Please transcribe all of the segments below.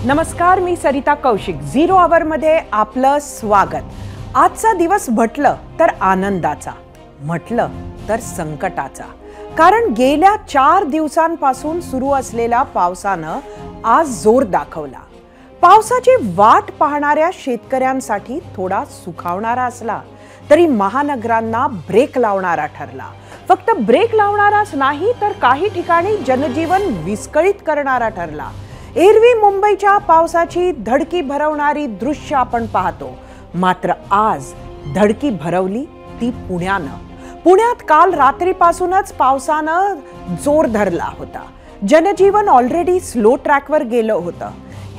नमस्कार, मी सरिता कौशिक. 0 आवरमध्ये आपलं स्वागत. आजचा दिवस म्हटलं तर आनंदाचा, म्हटलं तर संकटाचा. कारण गेल्या 4 दिवसांपासून सुरू असलेल्या पावसानं आज जोर दाखवला. पावसाची वाट पाहणाऱ्या शेतकऱ्यांसाठी थोडा सुखावणारा असला तरी महानगरांना ब्रेक लावणारा ठरला. फक्त ब्रेक लावणाराच नाही तर काही ठिकाणी जनजीवन विस्कळीत करणारा ठरला. एरवी मुंबईच्या पावसाची धडकी भरवणारी दृश्य आपण पाहतो, मात्र आज धडकी भरवली ती पुण्यानं. पुण्यात काल रात्रीपासूनच पावसानं जोर धरला होता. जनजीवन ऑलरेडी स्लो ट्रॅकवर गेलं होतं.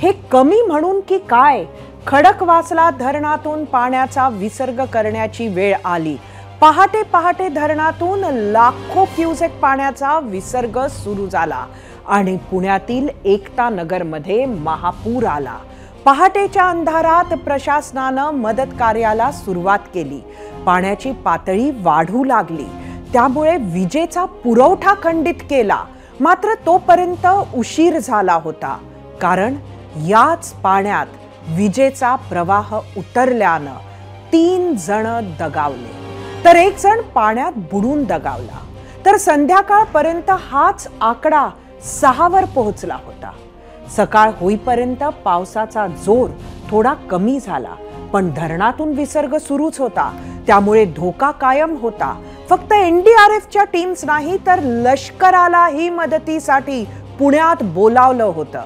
हे कमी म्हणून की काय, खडकवासला धरणातून पाण्याचा विसर्ग करण्याची वेळ आली. पहाटे पहाटे धरणातून लाखो क्युसेक पाण्याचा विसर्ग सुरू झाला आणि पुण्यातील एकता नगरमध्ये महापूर आला. पहाटेच्या अंधारात प्रशासनानं मदत कार्याला सुरुवात केली. पाण्याची पातळी वाढू लागली, त्यामुळे विजेचा पुरवठा खंडित केला. मात्र तोपर्यंत उशीर झाला होता, कारण याच पाण्यात विजेचा प्रवाह उतरल्यानं 3 जण दगावले, तर 1 जण पाण्यात बुडून दगावला. तर संध्याकाळपर्यंत हाच आकडा 6 वर पोहोचला होता. सकाळ होईपर्यंत पावसाचा जोर थोडा कमी झाला, पण धरणातून विसर्ग सुरूच होता, त्यामुळे धोका कायम होता. फक्त NDRFच्या टीम्स नाही तर लष्करालाही मदतीसाठी पुण्यात बोलावलं होतं.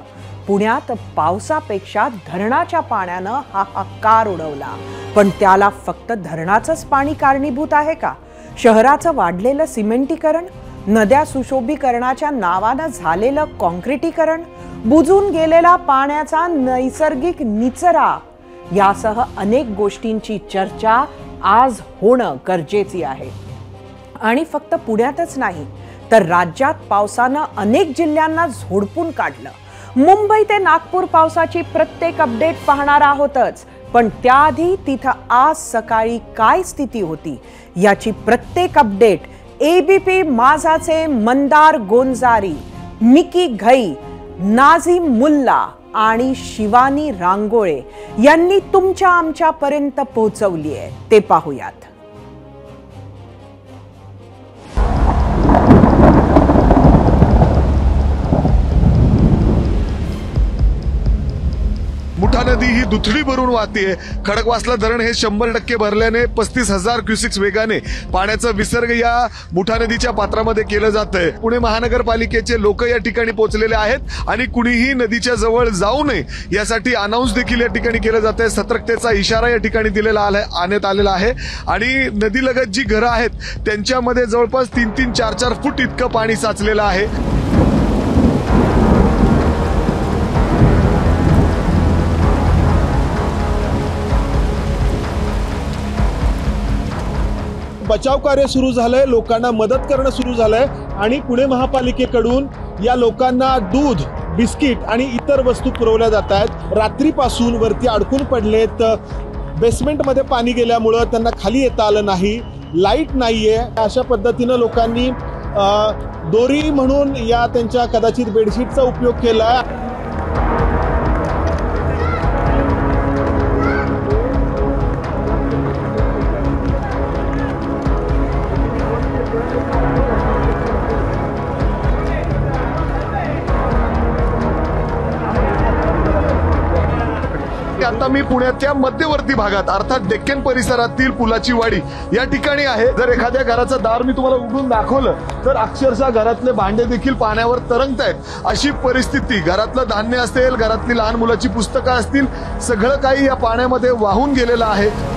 पुण्यात पावसापेक्षा धरणाच्या पाण्यानं हाहाकार उडवला. पण त्याला फक्त धरणाचंच पाणी कारणीभूत आहे का? शहराचं वाढलेलं सिमेंटीकरण, नद्या सुशोभीकरणाच्या नावानं झालेलं कॉन्क्रिटीकरण, बुजून गेलेला पाण्याचा नैसर्गिक निचरा, यासह अनेक गोष्टींची चर्चा आज होणं गरजेची आहे. आणि फक्त पुण्यातच नाही तर राज्यात पावसानं अनेक जिल्ह्यांना झोडपून काढलं. मुंबई ते नागपूर पावसाची प्रत्येक अपडेट पाहणार आहोतच, पण त्याआधी तिथं आज सकाळी काय स्थिती होती याची प्रत्येक अपडेट ABP माझाचे मंदार गोंजारी, मिकी घई, नाझीम मुल्ला आणि शिवानी रांगोळे यांनी तुमच्या आमच्यापर्यंत पोहोचवली आहे. ते पाहूयात. मुठा नदी ही दुथडी भरून वाहतीये. खडकवासला धरण हे 100% भरल्याने 35,000 क्युसेक्स वेगाने पाण्याचा विसर्ग या मुठा नदीच्या पात्रामध्ये केलं जातंय. पुणे महानगरपालिकेचे लोक या ठिकाणी पोहोचलेले आहेत आणि कुणीही नदीच्या जवळ जाऊ नये यासाठी अनाउन्स देखील या ठिकाणी केलं जात आहे. सतर्कतेचा इशारा या ठिकाणी आणण्यात आलेला आहे आणि नदीलगत जी घरं आहेत त्यांच्यामध्ये जवळपास 3-3, 4-4 फूट इतकं पाणी साचलेलं आहे. बचाव कार्य सुरू झालंय, लोकांना मदत करणं सुरू झालंय आणि पुणे महापालिकेकडून या लोकांना दूध, बिस्किट आणि इतर वस्तू पुरवल्या जात आहेत. रात्रीपासून वरती अडकून पडलेत. बेसमेंटमध्ये पाणी गेल्यामुळं त्यांना खाली येता आलं नाही, लाईट नाहीये. अशा पद्धतीनं लोकांनी दोरी म्हणून या त्यांच्या कदाचित बेडशीटचा उपयोग केला. आता मी पुण्याच्या मध्यवर्ती भागात अर्थात डेक्कन परिसरातील पुलाची वाडी या ठिकाणी आहे. जर एखाद्या घराचं दार मी तुम्हाला उघडून दाखवलं तर अक्षरशः घरातले भांडे देखील पाण्यावर तरंगतायत. अशी परिस्थिती. घरातलं धान्य असेल, घरातली लहान मुलाची पुस्तकं असतील, सगळं काही या पाण्यामध्ये वाहून गेलेलं आहे.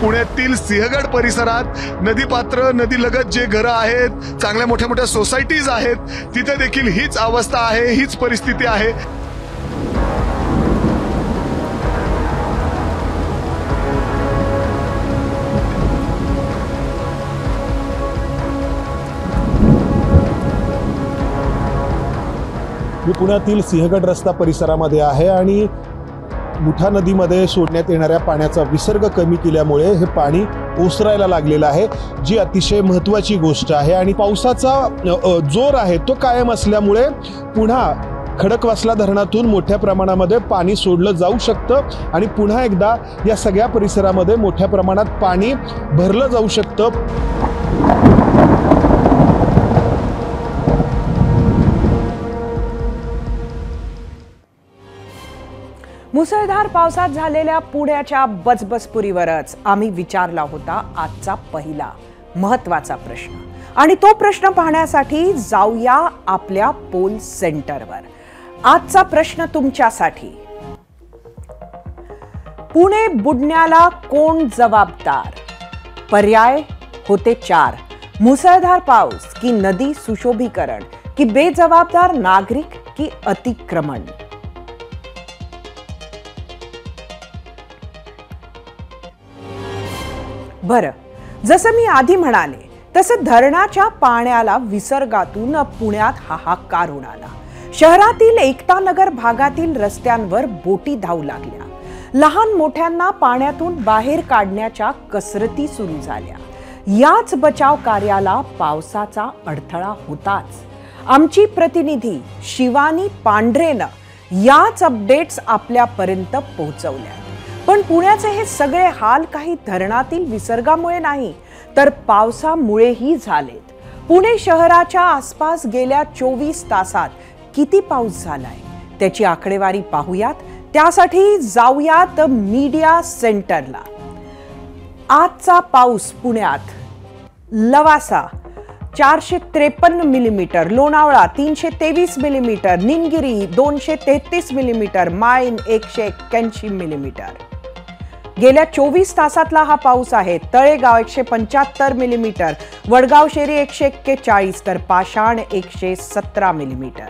पुण्यातील सिंहगड परिसरात नदीपात्र, नदीलगत जे घरं आहेत, चांगल्या मोठ्या मोठ्या सोसायटीज आहेत, तिथे देखील हीच अवस्था आहे, हीच परिस्थिती आहे. मी पुण्यातील सिंहगड रस्ता परिसरामध्ये आहे आणि मुठा नदीमध्ये सोडण्यात येणाऱ्या पाण्याचा विसर्ग कमी केल्यामुळे हे पाणी ओसरायला लागलेलं आहे, जी अतिशय महत्त्वाची गोष्ट आहे। आणि पावसाचा जोर आहे तो कायम असल्यामुळे पुन्हा खडकवासला धरणातून मोठ्या प्रमाणामध्ये पाणी सोडलं जाऊ शकतं आणि पुन्हा एकदा या सगळ्या परिसरामध्ये मोठ्या प्रमाणात पाणी भरलं जाऊ शकतं। मुसळधार पावसात झालेल्या पुण्याच्या बचबचपुरीवरच आम्ही विचारला होता आजचा पहिला महत्त्वाचा प्रश्न, आणि तो प्रश्न पाहण्यासाठी जाऊया आपल्या पोल सेंटरवर। आजचा प्रश्न तुमच्यासाठी, पुणे बुडण्याला कोण जबाबदार? पर्याय होते 4, मुसळधार पाऊस की नदी सुशोभीकरण की बेजबाबदार नागरिक की अतिक्रमण? बरं, जसं मी आधी म्हणाले तसं धरणाच्या पाण्याला विसर्गातून पुण्यात हाहाकार उडाला। शहरातील एकता नगर भागातील रस्त्यांवर बोटी धावू लागल्या, लहान मोठ्यांना पाण्यातून बाहेर काढण्याच्या कसरती सुरू झाल्या। याच बचाव कार्याला पावसाचा अडथळा होताच। आमची प्रतिनिधी शिवानी पांढरेनं याच अपडेट्स आपल्यापर्यंत पोहोचवल्या। पण पुण्याचे हे सगळे हाल काही धरणातील विसर्गामुळे नाही तर पावसामुळेही झालेत। पुणे शहराच्या आसपास गेल्या 24 तासात किती पाऊस झालाय त्याची आकडेवारी पाहूयात। त्यासाठी जाऊयात मीडिया सेंटरला। आजचा पाऊस पुण्यात Lavasa 453 millimetre, Lonavala 323 millimetre, Nimgiri 233 millimetre, माईन 181 मिलीमीटर। गेल्या 24 तासातला हा पाऊस आहे। तळेगाव 175 मिलीमीटर, वडगाव शेरी 141 तर पाषाण 117 मिलीमीटर।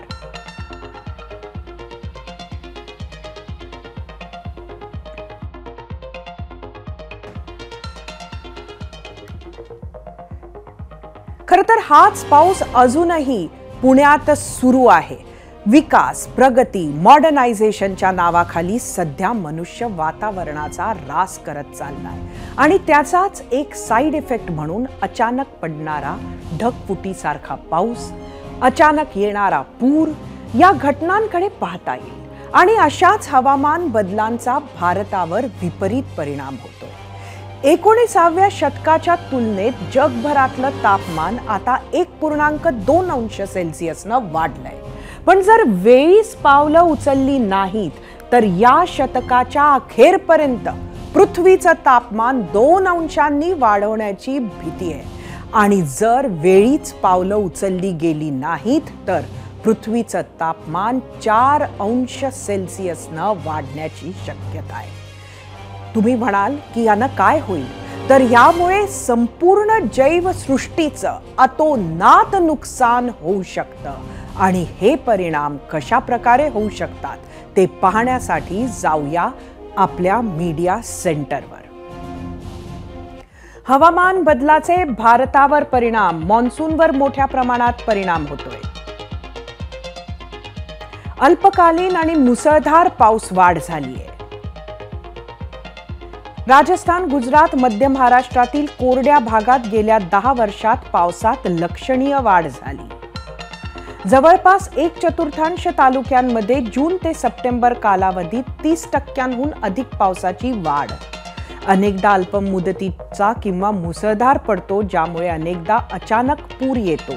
खरं तर हाच पाऊस अजूनही पुण्यात सुरू आहे। विकास, प्रगती, मॉडर्नायझेशनच्या नावाखाली सध्या मनुष्य वातावरणाचा ऱ्हास करत चाललाय आणि त्याचाच एक साइड इफेक्ट म्हणून अचानक पडणारा ढगफुटीसारखा पाऊस, अचानक येणारा पूर या घटनांकडे पाहता येईल आणि अशाच हवामान बदलांचा भारतावर विपरीत परिणाम होतोय। 19व्या शतकाच्या तुलनेत जगभरातलं तापमान आता 1.2 अंश सेल्सिअसनं वाढलंय। पण जर वेळीच पावलं उचलली नाहीत तर या शतकाच्या अखेरपर्यंत पृथ्वीचं तापमान 2 अंशांनी वाढवण्याची भीती आहे आणि जर वेळीच पावलं उचलली गेली नाहीत तर पृथ्वीचं तापमान 4 अंश सेल्सिअसनं वाढण्याची शक्यता आहे। तुम्ही म्हणाल की यानं काय होईल? तर यामुळे संपूर्ण जैवसृष्टीचं अतोनात नुकसान होऊ शकतं आणि हे परिणाम कशा प्रकारे होऊ शकतात ते पाहण्यासाठी जाऊया आपल्या मीडिया सेंटरवर। हवामान बदलाचे भारतावर परिणाम, मॉन्सूनवर मोठ्या प्रमाणात परिणाम होतोय। अल्पकालीन आणि मुसळधार पाऊस वाढ झालीय। राजस्थान, गुजरात, मध्य महाराष्ट्रातील कोरड्या भागात गेल्या 10 वर्षात पावसात लक्षणीय वाढ झाली। जवळपास 1/4 तालुक्यांमध्ये जून ते सप्टेंबर कालावधीत 30% अधिक पावसाची वाढ। अनेकदा अल्प मुदतीचा किंवा मुसळधार पडतो, ज्यामुळे अनेकदा अचानक पूर येतो।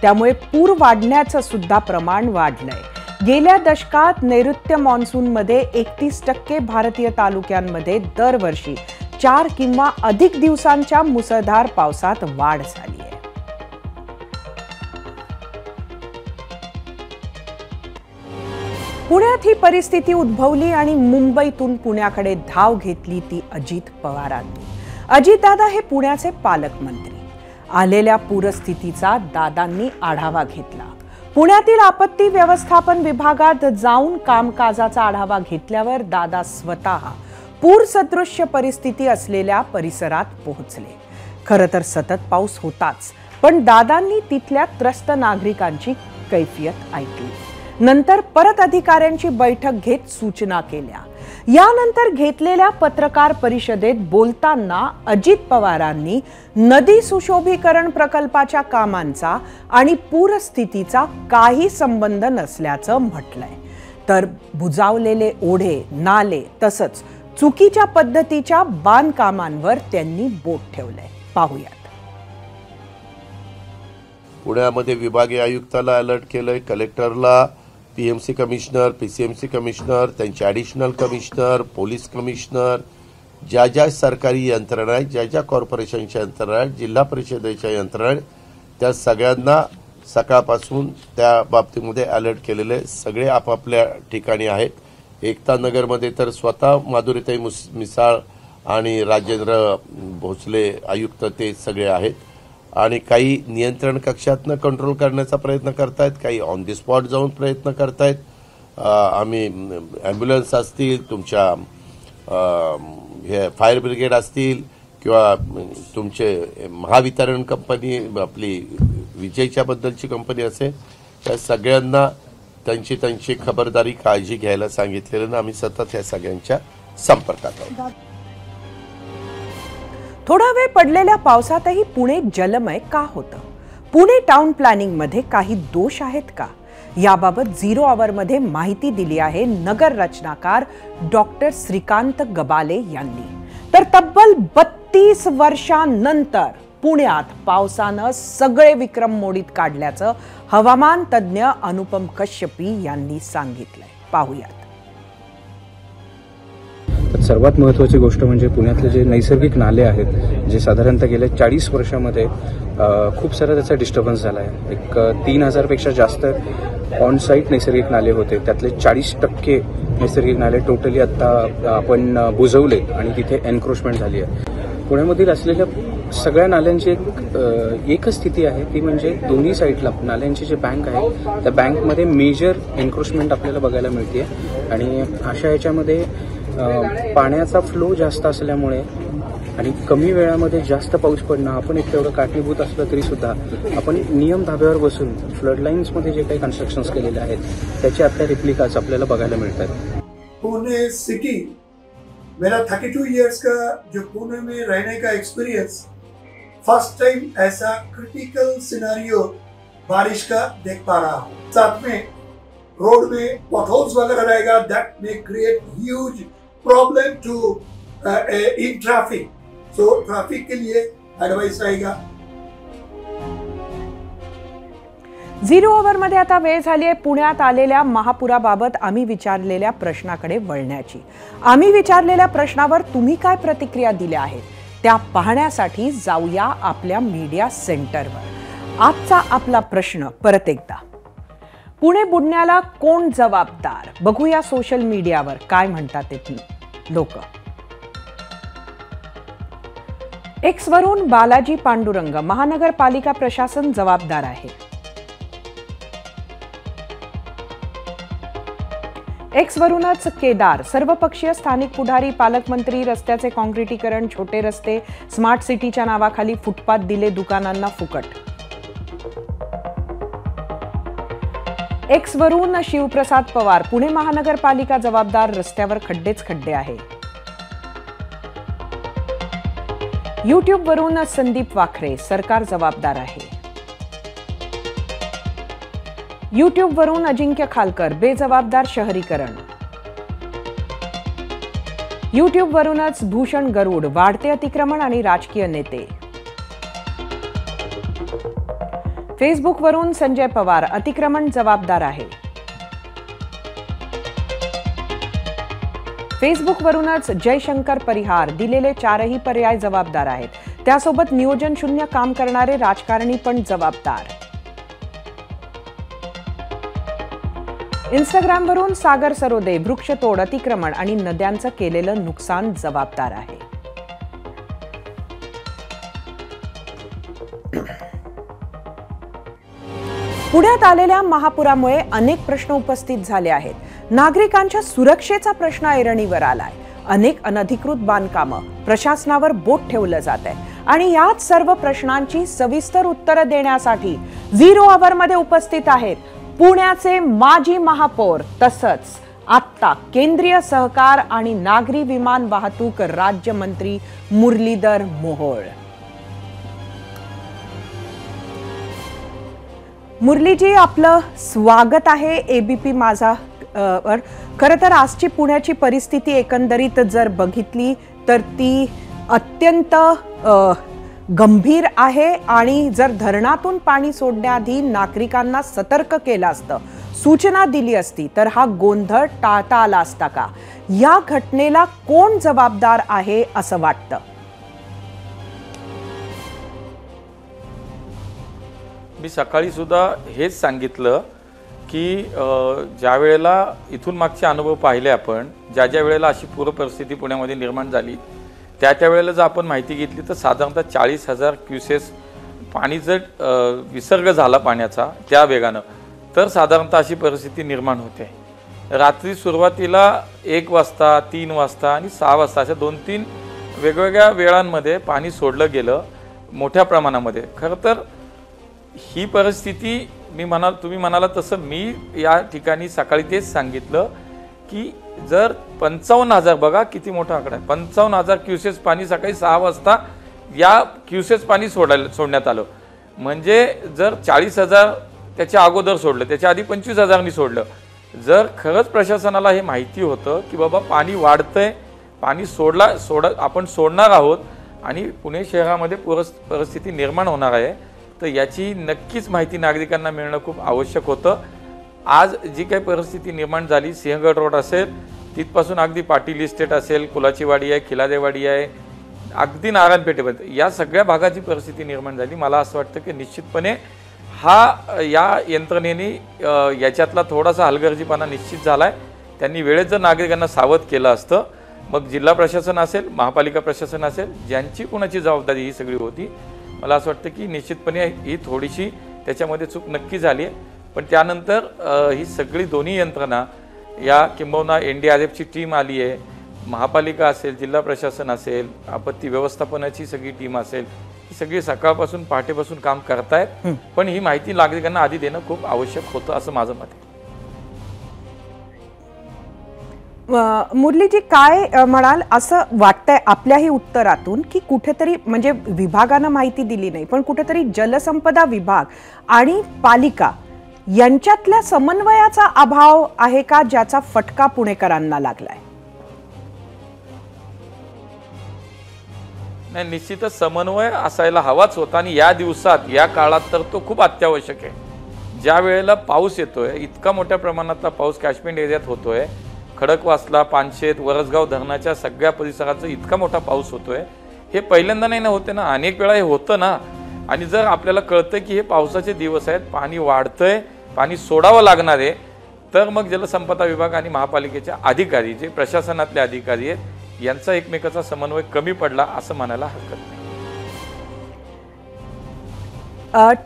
त्यामुळे पूर वाढण्याचं सुद्धा प्रमाण वाढलंय। गेल्या दशकात नैऋत्य मॉन्सूनमध्ये 31% भारतीय तालुक्यांमध्ये दरवर्षी 4 किंवा अधिक दिवसांच्या मुसळधार पावसात वाढ झाली आहे। पुण्यात ही परिस्थिती उद्भवली आणि मुंबईतून पुण्याकडे धाव घेतली ती अजित पवारांनी। अजितदादा हे पुण्याचे पालकमंत्री। आलेल्या पूरस्थितीचा दादांनी आढावा घेतला। पुण्यातील आपत्ती व्यवस्थापन विभागात जाऊन कामकाजाचा आढावा घेतल्यावर दादा स्वतः पूरसदृश्य परिस्थिती असलेल्या परिसरात पोहोचले। खरं तर सतत पाऊस होताच, पण दादांनी तिथल्या त्रस्त नागरिकांची कैफियत ऐकली। नंतर परत अधिकाऱ्यांची बैठक घेत सूचना केल्या। यानंतर घेतलेल्या पत्रकार परिषदेत बोलताना अजित पवारांनी नदी सुशोभीकरण प्रकल्पाच्या कामांचा आणि पूरस्थितीचा काही संबंध नसल्याचं म्हटलंय. तर बुजावलेले ओढे, नाले तसंच चुकीच्या पद्धतीच्या बांधकामांवर त्यांनी बोट ठेवलंय. पाहूयात. पुण्यामध्ये विभागीय आयुक्ताला अलर्ट केलंय, कलेक्टरला, पीएमसी कमिशनर, पीसीएमसी कमिशनर, त्यांचे ॲडिशनल कमिशनर, पोलीस कमिशनर, ज्या ज्या सरकारी यंत्रणा आहेत, ज्या ज्या कॉर्पोरेशनच्या यंत्रणा आहेत, जिल्हा परिषदेच्या यंत्रणा आहेत, त्या सगळ्यांना सकाळपासून त्या बाबतीमध्ये अलर्ट केलेले सगळे आपापल्या ठिकाणी आहेत. एकता नगरमध्ये तर स्वतः माधुरीताई मिसाळ आणि राजेंद्र भोसले आयुक्त ते सगळे आहेत आणि काही नियंत्रण कक्षातनं कंट्रोल करण्याचा प्रयत्न करतायत, काही ऑन दी स्पॉट जाऊन प्रयत्न करतायत. आम्ही ॲम्ब्युलन्स असतील, तुमच्या हे फायर ब्रिगेड असतील किंवा तुमचे महावितरण कंपनी, आपली विजेच्या बद्दलची कंपनी असेल, त्या सगळ्यांना त्यांची खबरदारी, काळजी घ्यायला सांगितलेलं. आम्ही सतत या सगळ्यांच्या संपर्कात आहोत. थोडा वेळ पडलेल्या पावसातही पुणे जलमय का होतं? पुणे टाउन प्लॅनिंग मध्ये काही दोष आहेत का? याबाबत 0 आवरमध्ये माहिती दिली आहे नगर रचनाकार डॉक्टर श्रीकांत गबाले यांनी. तर तब्बल 32 वर्षांनंतर पुण्यात पावसानं सगळे विक्रम मोडीत काढल्याचं हवामान तज्ज्ञ अनुपम कश्यपी यांनी सांगितलंय. पाहूयात. सर्वात महत्त्वाची गोष्ट म्हणजे पुण्यातले जे नैसर्गिक नाले आहेत, जे साधारणतः गेल्या 40 वर्षामध्ये खूप सारा त्याचा डिस्टर्बन्स झाला आहे. एक 3000 पेक्षा जास्त ऑन साईट नैसर्गिक नाले होते, त्यातले 40% नैसर्गिक नाले टोटली आत्ता आपण बुजवले आणि तिथे एन्क्रोचमेंट झाली आहे. पुण्यामधील असलेल्या सगळ्या नाल्यांची एकच स्थिती आहे, ती म्हणजे दोन्ही साईडला नाल्यांची जे बँक आहे त्या बँकमध्ये मेजर एन्क्रोचमेंट आपल्याला बघायला मिळते. आणि अशा याच्यामध्ये पाण्याचा फ्लो जास्त असल्यामुळे आणि कमी वेळामध्ये जास्त पाऊस पडणं, आपण एक तेवढं कारणीभूत असलं तरी सुद्धा आपण नियम धाब्यावर बसून फ्लड लाईन्समध्ये जे काही कन्स्ट्रक्शन्स केलेले आहेत त्याचे आता रिप्लिकाज आपल्याला बघायला मिळतात. पुणे सिटी, मेरा 32 इयर्स का जो पुणे में रहने का एक्सपीरियंस, फर्स्ट टाइम ऐसा क्रिटिकल सिनेरियो बारिश का देख पा रहा हूँ. साथ में रोड में पॉटहोल्स वगैरह रहेगा, that may create huge problem too in traffic. So traffic के लिए एडवाइस रहेगा. 0 आवरमध्ये आता वेळ झाली आहे पुण्यात आलेल्या महापुराबाबत आम्ही विचारलेल्या प्रश्नाकडे वळण्याची. आम्ही विचारलेल्या प्रश्नावर तुम्ही काय प्रतिक्रिया दिल्या आहेत त्या पाहण्यासाठी जाऊया आपल्या मीडिया सेंटरवर. आजचा आपला प्रश्न परत एकदा, पुणे बुडण्याला कोण जबाबदार? बघूया सोशल मीडियावर काय म्हणतात ते लोक. एक्स वरून बालाजी पांडुरंग, महानगरपालिका प्रशासन जबाबदार आहे. एक्स वरूनच केदार, सर्वपक्षीय स्थानिक पुढारी, पालकमंत्री, रस्त्याचे काँक्रिटीकरण, छोटे रस्ते, स्मार्ट सिटीच्या नावाखाली फुटपाथ दिले दुकानांना फुकट. एक्स वरून शिवप्रसाद पवार, पुणे महानगरपालिका जबाबदार, रस्त्यावर खड्डेच खड्डे आहे. यूट्यूब वरून संदीप वाखरे, सरकार जबाबदार आहे. यूट्यूब वरून अजिंक्य खालकर, बेजबाबदार शहरीकरण. यूट्यूब वरूनच भूषण गरुड, वाढते अतिक्रमण आणि राजकीय नेते. फेसबुक वरून संजय पवार, अतिक्रमण जबाबदार आहे. फेसबुक वरूनच जयशंकर परिहार, दिलेले 4ही पर्याय जबाबदार आहेत. त्यासोबत नियोजन शून्य काम करणारे राजकारणी पण जबाबदार. इंस्टाग्राम वरून सागर सरोदे, वृक्षतोड, अतिक्रमण आणि नद्यांचं केलेलं नुकसान जबाबदार आहे. पुण्यात आलेल्या महापुरामुळे अनेक प्रश्न उपस्थित झाले आहेत. नागरिकांच्या सुरक्षेचा प्रश्न ऐरणीवर आलाय. अनेक अनधिकृत बांधकामं, प्रशासनावर बोट ठेवलं जात आहे आणि याच सर्व प्रश्नांची सविस्तर उत्तरं देण्यासाठी 0 आवरमध्ये उपस्थित आहेत पुण्याचे माजी महापौर तसंच आत्ता केंद्रीय सहकार आणि नागरी विमान वाहतूक राज्यमंत्री मुरलीधर मोहोळ. मुरलीजी, आपलं स्वागत आहे एबीपी माझा वर. खरं तर आजची पुण्याची परिस्थिती एकंदरीत जर बघितली तर ती अत्यंत गंभीर आहे आणि जर धरणातून पाणी सोडण्याआधी नागरिकांना सतर्क केलं असतं, सूचना दिली असती तर हा गोंधळ टाळता आला असता का? या घटनेला कोण जबाबदार आहे असं वाटतं? मी सकाळी सुद्धा हेच सांगितलं की ज्या वेळेला इथून मागचे अनुभव पाहिले आपण, ज्या वेळेला अशी पूर परिस्थिती पुण्यामध्ये निर्माण झाली त्या वेळेला जर आपण माहिती घेतली तर साधारणतः 40,000 क्युसेस पाणी जर विसर्ग झाला पाण्याचा त्या वेगानं तर साधारणतः अशी परिस्थिती निर्माण होते. रात्री सुरुवातीला 1 वाजता, 3 वाजता आणि 6 वाजता अशा 2-3 वेगवेगळ्या वेळांमध्ये पाणी सोडलं गेलं मोठ्या प्रमाणामध्ये. खरं तर ही परिस्थिती तुम्ही म्हणाला तसं मी या ठिकाणी सकाळी तेच सांगितलं की जर 55,000, बघा किती मोठा आकडा आहे, 55,000 क्युसेस पाणी सकाळी 6 वाजता या क्युसेस पाणी सोडण्यात आलं. म्हणजे जर 40,000 त्याच्या अगोदर सोडलं, त्याच्या आधी 25,000नी सोडलं. जर खरंच प्रशासनाला हे माहिती होतं की बाबा पाणी वाढतंय, पाणी आपण सोडणार आहोत आणि पुणे शहरामध्ये परिस्थिती निर्माण होणार आहे, तर याची नक्कीच माहिती नागरिकांना मिळणं खूप आवश्यक होतं. आज जी काही परिस्थिती निर्माण झाली, सिंहगड रोड असेल तिथपासून अगदी पाटील इस्टेट असेल, कुलाचीवाडी आहे, खिलादेवाडी आहे, अगदी नारायणपेठेपर्यंत या सगळ्या भागाची परिस्थिती निर्माण झाली. मला असं वाटतं की निश्चितपणे या यंत्रणेने याच्यातला थोडासा हलगर्जीपणा निश्चित झाला आहे. त्यांनी वेळेत जर नागरिकांना सावध केलं असतं, मग जिल्हा प्रशासन असेल, महापालिका प्रशासन असेल, ज्यांची कोणाची जबाबदारी ही सगळी होती, मला असं वाटतं की निश्चितपणे ही थोडीशी त्याच्यामध्ये चूक नक्की झाली आहे. पण त्यानंतर ही सगळी दोन्ही यंत्रणा या किंबहुना NDRFची टीम आली आहे, महापालिका असेल, जिल्हा प्रशासन असेल, आपत्ती व्यवस्थापनाची सगळी टीम असेल, ही सगळी सकाळपासून पहाटेपासून काम करतायत. पण ही माहिती नागरिकांना आधी देणं खूप आवश्यक होतं असं माझं मत आहे. मुरलीजी, काय म्हणाल? असं वाटतंय आपल्याही उत्तरातून की कुठेतरी म्हणजे विभागानं माहिती दिली नाही, पण कुठेतरी जलसंपदा विभाग आणि पालिका यांच्यातल्या समन्वयाचा अभाव आहे का, ज्याचा फटका पुणेकरांना लागलाय? नाही, निश्चितच समन्वय असायला हवाच होता आणि या दिवसात, या काळात तर तो खूप अत्यावश्यक आहे. ज्या वेळेला पाऊस येतोय, इतका मोठ्या प्रमाणातला पाऊस कॅचमेंट एरियात होतोय, खडकवासला, पानशेत, वरसगाव धरणाच्या सगळ्या परिसराचा इतका मोठा पाऊस होतोय, हे पहिल्यांदा नाही ना होते ना, अनेक वेळा हे होतं ना. आणि जर आपल्याला कळतं की हे पावसाचे दिवस आहेत, पाणी वाढतंय, पाणी सोडावं लागणार आहे, तर मग जलसंपदा विभाग आणि महापालिकेचे अधिकारी, जे प्रशासनातले अधिकारी आहेत, यांचा एकमेकाचा समन्वय कमी पडला असं म्हणायला हरकत नाही.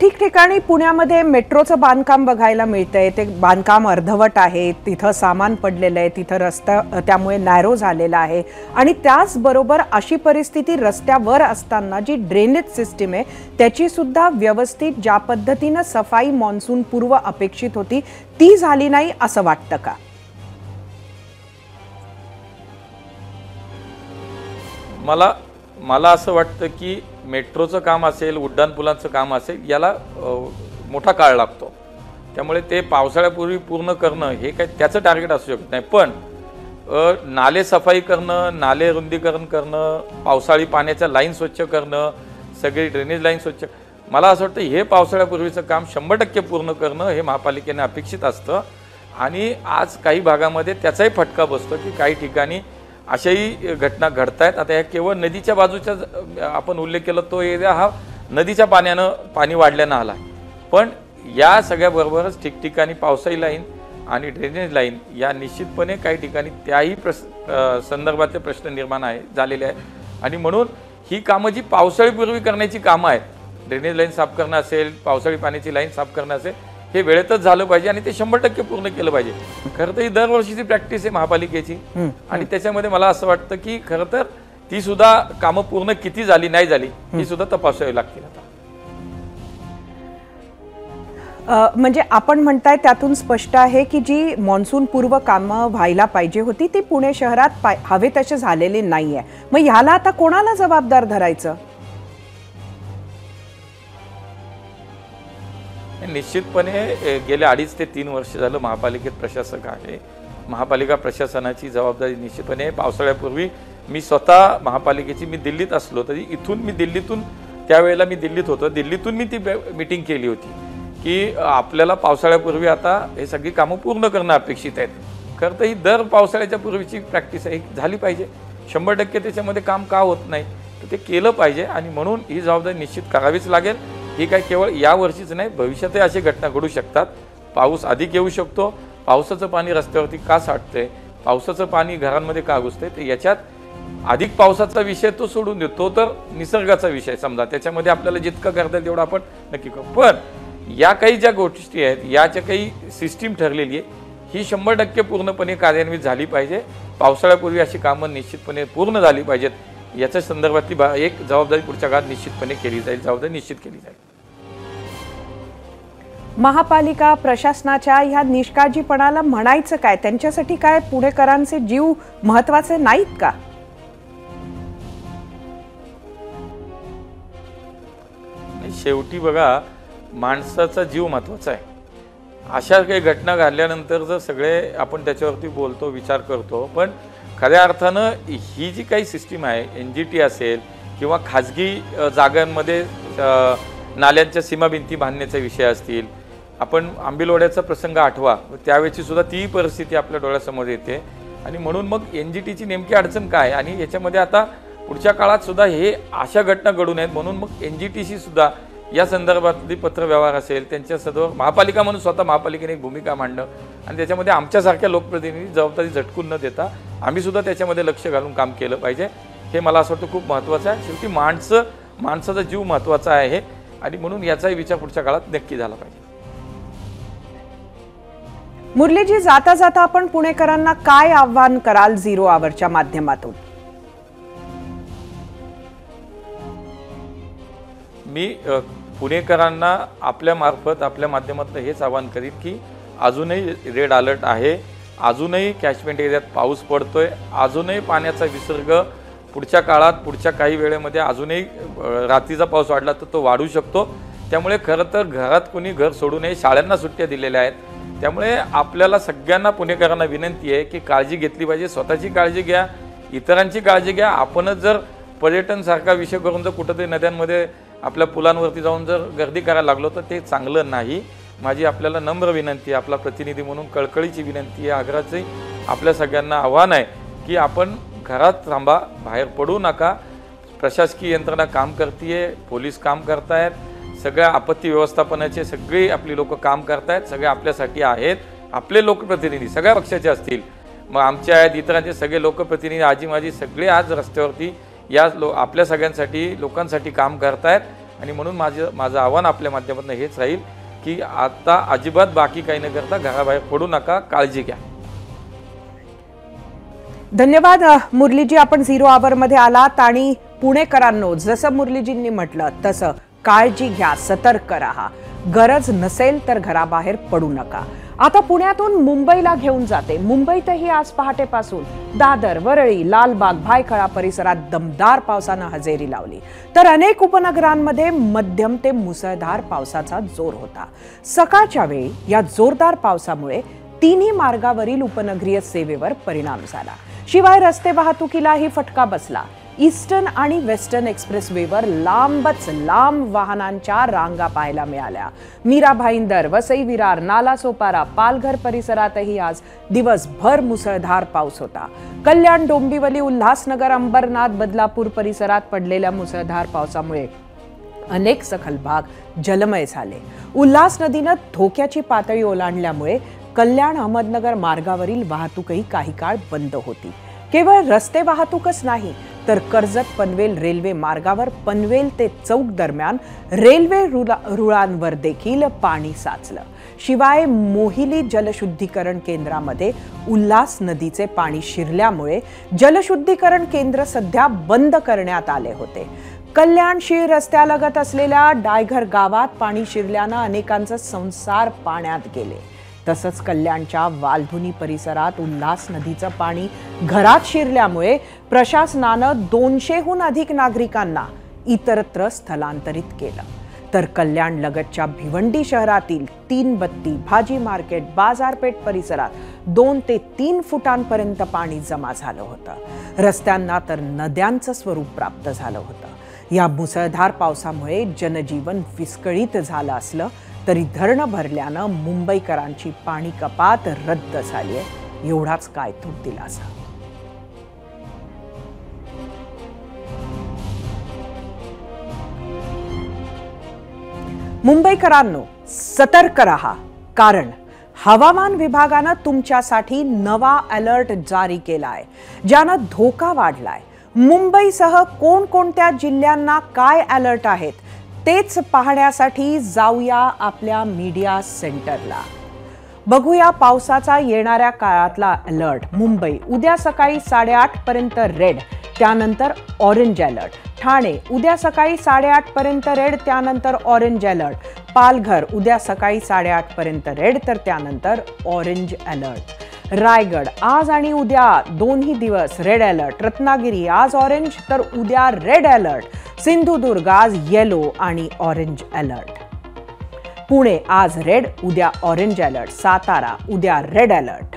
ठिकठिकाणी पुण्यामध्ये मेट्रोचं बांधकाम बघायला मिळतंय. ते बांधकाम अर्धवट आहे, तिथं सामान पडलेलं आहे, तिथं रस्ता त्यामुळे नॅरो झालेला आहे. आणि त्याचबरोबर अशी परिस्थिती रस्त्यावर असताना जी ड्रेनेज सिस्टीम आहे त्याची सुद्धा व्यवस्थित ज्या पद्धतीनं सफाई मॉन्सून पूर्व अपेक्षित होती ती झाली नाही असं वाटतं का? मला असं वाटतं की मेट्रोचं काम असेल, उड्डाणपुलांचं काम असेल, याला मोठा काळ लागतो. त्यामुळे ते पावसाळ्यापूर्वी पूर्ण करणं हे काय त्याचं टार्गेट असू शकत नाही. पण नाले सफाई करणं, नाले रुंदीकरण करणं, पावसाळी पाण्याच्या लाईन स्वच्छ करणं, सगळी ड्रेनेज लाईन स्वच्छ, मला असं वाटतं हे पावसाळ्यापूर्वीचं काम 100% पूर्ण करणं हे महापालिकेने अपेक्षित असतं. आणि आज काही भागामध्ये त्याचाही फटका बसतो की काही ठिकाणी अशाही घटना घडतायत. आता ह्या केवळ नदीच्या बाजूच्या आपण उल्लेख केला तो एरिया हा नदीच्या पाणी वाढल्यानं आला, पण या सगळ्याबरोबरच ठिकठिकाणी पावसाळी लाईन आणि ड्रेनेज लाईन या निश्चितपणे काही ठिकाणी त्याही संदर्भातले प्रश्न निर्माण झालेले आहे. आणि म्हणून ही कामं जी पावसाळीपूर्वी करण्याची कामं आहेत, ड्रेनेज लाईन साफ करणं असेल, पावसाळी पाण्याची लाईन साफ करणं असेल, हे वेळेतच झालं पाहिजे आणि ते 100% पूर्ण केलं पाहिजे. खरं तर ही दरवर्षीची प्रॅक्टिस आहे महापालिकेची आणि त्याच्यामध्ये मला असं वाटतं की खरं तर ती सुद्धा कामं पूर्ण किती झाली नाही झाली ही सुद्धा तपासावी लागतील. म्हणजे आपण म्हणताय त्यातून स्पष्ट आहे की जी मान्सून पूर्व कामं व्हायला पाहिजे होती ती पुणे शहरात हवे तसे झालेले नाहीये. मग ह्याला आता कोणाला जबाबदार धरायचं? निश्चितपणे गेल्या 2.5 ते 3 वर्ष झालं महापालिकेत प्रशासक आहे. महापालिका प्रशासनाची जबाबदारी निश्चितपणे पावसाळ्यापूर्वी मी स्वतः महापालिकेची मी दिल्लीत असलो तरी दिल्लीतून त्यावेळेला मी दिल्लीत होतो, दिल्लीतून मी ती मीटिंग केली होती की आपल्याला पावसाळ्यापूर्वी आता हे सगळी कामं पूर्ण करणं अपेक्षित आहेत. खरं तर ही दर पावसाळ्याच्या पूर्वीची प्रॅक्टिस आहे, झाली पाहिजे. 100% त्याच्यामध्ये काम का होत नाही तर ते केलं पाहिजे आणि म्हणून ही जबाबदारी निश्चित करावीच लागेल. ही काय केवळ या वर्षीच नाही, भविष्यातही अशी घटना घडू शकतात. पाऊस अधिक येऊ शकतो, पावसाचं पाणी रस्त्यावरती का साठतंय, पावसाचं पाणी घरांमध्ये का घुसतंय, तर याच्यात अधिक पावसाचा विषय तो सोडून देतो, तो तर निसर्गाचा विषय समजा, त्याच्यामध्ये आपल्याला जितकं करता येईल तेवढं आपण नक्की करू. पण या काही ज्या गोष्टी आहेत, याच्या काही सिस्टीम ठरलेली आहे, ही 100% पूर्णपणे कार्यान्वित झाली पाहिजे. पावसाळ्यापूर्वी अशी कामं निश्चितपणे पूर्ण झाली पाहिजेत. याच्या संदर्भातली एक जबाबदारी पुढच्या काळात निश्चितपणे केली जाईल, जबाबदारी निश्चित केली जाईल. महापालिका प्रशासनाच्या ह्या निष्काळजीपणाला म्हणायचं काय? त्यांच्यासाठी काय पुणेकरांचे जीव महत्वाचे नाहीत का? शेवटी बघा, माणसाचा जीव महत्वाचा आहे. अशा काही घटना घडल्यानंतर जर सगळे आपण त्याच्यावरती बोलतो, विचार करतो, पण खऱ्या अर्थानं ही जी काही सिस्टीम आहे, NGT असेल किंवा खाजगी जागांमध्ये नाल्यांच्या सीमाभिंती बांधण्याचे विषय असतील, आपण आंबिलवाड्याचा प्रसंग आठवा, त्यावेळची सुद्धा ती परिस्थिती आपल्या डोळ्यासमोर येते. आणि म्हणून मग NGTची नेमकी अडचण काय आणि याच्यामध्ये आता पुढच्या काळात सुद्धा हे अशा घटना घडू नयेत म्हणून मग NGTशी सुद्धा या संदर्भातली पत्रव्यवहार असेल, त्यांच्या सर्व महापालिका म्हणून स्वतः महापालिकेने एक भूमिका मांडणं आणि त्याच्यामध्ये आमच्यासारख्या लोकप्रतिनिधी जबाबदारी झटकून न देता आम्ही सुद्धा त्याच्यामध्ये लक्ष घालून काम केलं पाहिजे. हे मला असं वाटतं खूप महत्त्वाचं आहे. शेवटी माणसाचा जीव महत्त्वाचा आहे आणि म्हणून याचाही विचार पुढच्या काळात नक्की झाला पाहिजे. मुरलीजी, जाता जाता आपण पुणेकरांना काय आव्हान कराल 0 आवरच्या माध्यमातून? मी पुणेकरांना आपल्या मार्फत आपल्या माध्यमातून हेच आवाहन करीन की अजूनही रेड अलर्ट आहे, अजूनही कॅचमेंट एरियात पाऊस पडतोय, अजूनही पाण्याचा विसर्ग पुढच्या काळात पुढच्या काही वेळेमध्ये अजूनही रात्रीचा पाऊस वाढला तर तो वाढू शकतो. त्यामुळे खरं तर घरात कोणी घर सोडू नये, शाळांना सुट्ट्या दिलेल्या आहेत. त्यामुळे आपल्याला सगळ्यांना पुणेकरांना विनंती आहे की काळजी घेतली पाहिजे, स्वतःची काळजी घ्या, इतरांची काळजी घ्या. आपणच जर पर्यटनसारखा विषय करून जर कुठंतरी नद्यांमध्ये आपल्या पुलांवरती जाऊन जर गर्दी करायला लागलो तर ते चांगलं नाही. माझी आपल्याला नम्र विनंती आहे, आपला प्रतिनिधी म्हणून कळकळीची विनंती आहे, आग्रहाची आपल्या सगळ्यांना आव्हान आहे की आपण घरात थांबा, बाहेर पडू नका. प्रशासकीय यंत्रणा काम करते, पोलीस काम करतायत, सगळ्या आपत्ती व्यवस्थापनाचे सगळे आपली लोक काम करतायत, सगळे आपल्यासाठी आहेत. आपले लोकप्रतिनिधी सगळ्या पक्षाचे असतील, मग आमचे आहेत, इतरांचे सगळे लोकप्रतिनिधी, आजी माझी सगळे आज रस्त्यावरती या आपल्या सगळ्यांसाठी लोकांसाठी काम करतायत. आणि म्हणून माझं आव्हान आपल्या माध्यमातून हेच राहील की आता अजिबात बाकी काही न करता घराबाहेर पडू नका, काळजी घ्या. धन्यवाद मुरलीजी, आपण 0 आवरमध्ये आलात आणि पुणेकरांनो जसं मुरलीजींनी म्हटलं तसं काळजी घ्या, सतर्क राहा, गरज नसेल तर घराबाहेर पडू नका. आता पुण्यातून मुंबईला घेऊन जाते. मुंबईतही आज पहाटेपासून दादर, वरळी, लालबाग, भायखळा परिसरात दमदार पावसानं हजेरी लावली, तर अनेक उपनगरांमध्ये मध्यम ते मुसळधार पावसाचा जोर होता. सकाळच्या वेळी या जोरदार पावसामुळे तिन्ही मार्गावरील उपनगरीय सेवेवर परिणाम झाला. शिवाय रस्ते वाहतुकीलाही फटका बसला. ईस्टर्न आणि वेस्टर्न एक्सप्रेसवेवर लांबच लांब वाहनांच्या रांगा पाहायला मिळाल्या. मीरा भाईंदर, वसई विरार, नालासोपारा, पालघर परिसरातही आज दिवसभर मुसळधार पाऊस होता. कल्याण, डोंबिवली, उल्हासनगर, अंबरनाथ, बदलापूर परिसरात पडलेल्या मुसळधार पावसामुळे अनेक सखल भाग जलमय झाले. उल्हास नदीनं धोक्याची पातळी ओलांडल्यामुळे कल्याण अहमदनगर मार्गावरील वाहतूकही काही काळ बंद होती. केवळ रस्ते वाहतूकच नाही तर कर्जत पनवेल रेल्वे मार्गावर पनवेल ते चौक दरम्यान रेल्वे रुळांवर देखील पाणी साचलं. शिवाय मोहिली जलशुद्धीकरण केंद्रामध्ये उल्हास नदीचे पाणी शिरल्यामुळे जलशुद्धीकरण केंद्र सध्या बंद करण्यात आले होते. कल्याण शीळ रस्त्यालगत असलेल्या डायघर गावात पाणी शिरल्यानं अनेकांचे संसार पाण्यात गेले. तसंच कल्याणच्या वालधुनी परिसरात उल्हास नदीचं पाणी घरात शिरल्यामुळे प्रशासनानं 200हून अधिक नागरिकांना इतरत्र स्थलांतरित केलं. तर कल्याण लगतच्या भिवंडी शहरातील 3 बत्ती, भाजी मार्केट, बाजारपेठ परिसरात 2 ते 3 फुटांपर्यंत पाणी जमा झालं होतं. रस्त्यांना तर नद्यांचं स्वरूप प्राप्त झालं होतं. या मुसळधार पावसामुळे जनजीवन विस्कळीत झालं असलं तरी धरणं भरल्यानं मुंबईकरांची पाणी कपात रद्द झाली आहे. एवढाच काय तो दिलासा. मुंबईकरांनो, सतर्क रहा, कारण हवामान विभागानं तुमच्यासाठी नवा अलर्ट जारी केलाय, ज्यानं धोका वाढलाय. मुंबईसह कोणकोणत्या जिल्ह्यांना काय अलर्ट आहेत तेच पाहण्यासाठी जाऊया आपल्या मीडिया सेंटरला. बघूया पावसाचा येणाऱ्या काळातला अलर्ट. मुंबई उद्या सकाळी 8:30 पर्यंत रेड, त्यानंतर ऑरेंज अलर्ट. ठाणे उद्या सकाळी 8:30 पर्यंत रेड, त्यानंतर ऑरेंज अलर्ट. पालघर उद्या सकाळी 8:30 पर्यंत रेड, तर त्यानंतर ऑरेंज अलर्ट. रायगड आज आणि उद्या दोन्ही दिवस रेड अलर्ट. रत्नागिरी आज ऑरेंज तर उद्या रेड अलर्ट. सिंधुदुर्ग आज येलो आणि ऑरेंज अलर्ट. पुणे आज रेड, उद्या ऑरेंज अलर्ट. सातारा उद्या रेड अलर्ट.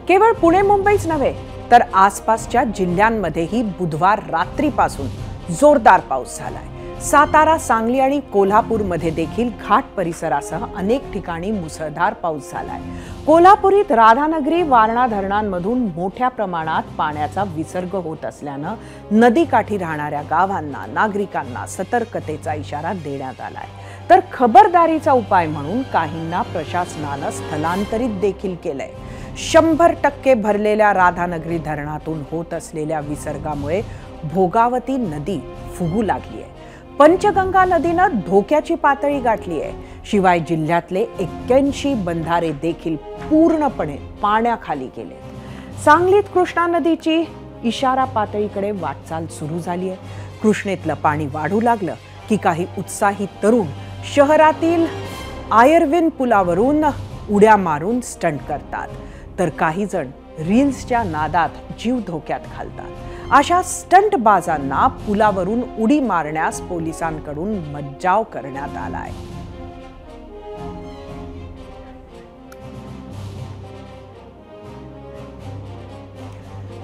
केवळ पुणे मुंबईच नव्हे तर आसपासच्या जिल्ह्यांमध्येही बुधवार रात्रीपासून जोरदार पाऊस झालाय. सातारा, सांगली आणि कोल्हापूरमध्ये देखील घाट परिसरासह अनेक ठिकाणी मुसळधार पाऊस झालाय. कोल्हापुरीत राधानगरी, वारणा धरणांमधून मोठ्या प्रमाणात पाण्याचा विसर्ग होत असल्यानं नदीकाठी राहणाऱ्या गावांना, नागरिकांना सतर्कतेचा इशारा देण्यात आलाय. तर खबरदारीचा उपाय म्हणून काहींना प्रशासनानं स्थलांतरित देखील केलंय. 100% भरलेल्या राधानगरी धरणातून होत असलेल्या विसर्गामुळे भोगावती नदी फुगू लागली आहे. पंचगंगा नदीनं धोक्याची पातळी गाठली आहे. शिवाय जिल्ह्यातले 81 बंधारे देखील पूर्णपणे पाण्याखाली गेले. सांगलीत कृष्णा नदीची इशारा पातळीकडे वाटचाल सुरू झाली आहे. कृष्णेतलं पाणी वाढू लागलं की काही उत्साही तरुण शहरातील आयर्विन पुलावरून उड्या मारून स्टंट करतात, तर काही जण रील्सच्या नादात जीव धोक्यात घालतात. अशा स्टंटबाजांना पुलावरून उडी मारण्यास पोलिसांकडून मज्जाव करण्यात आलाय.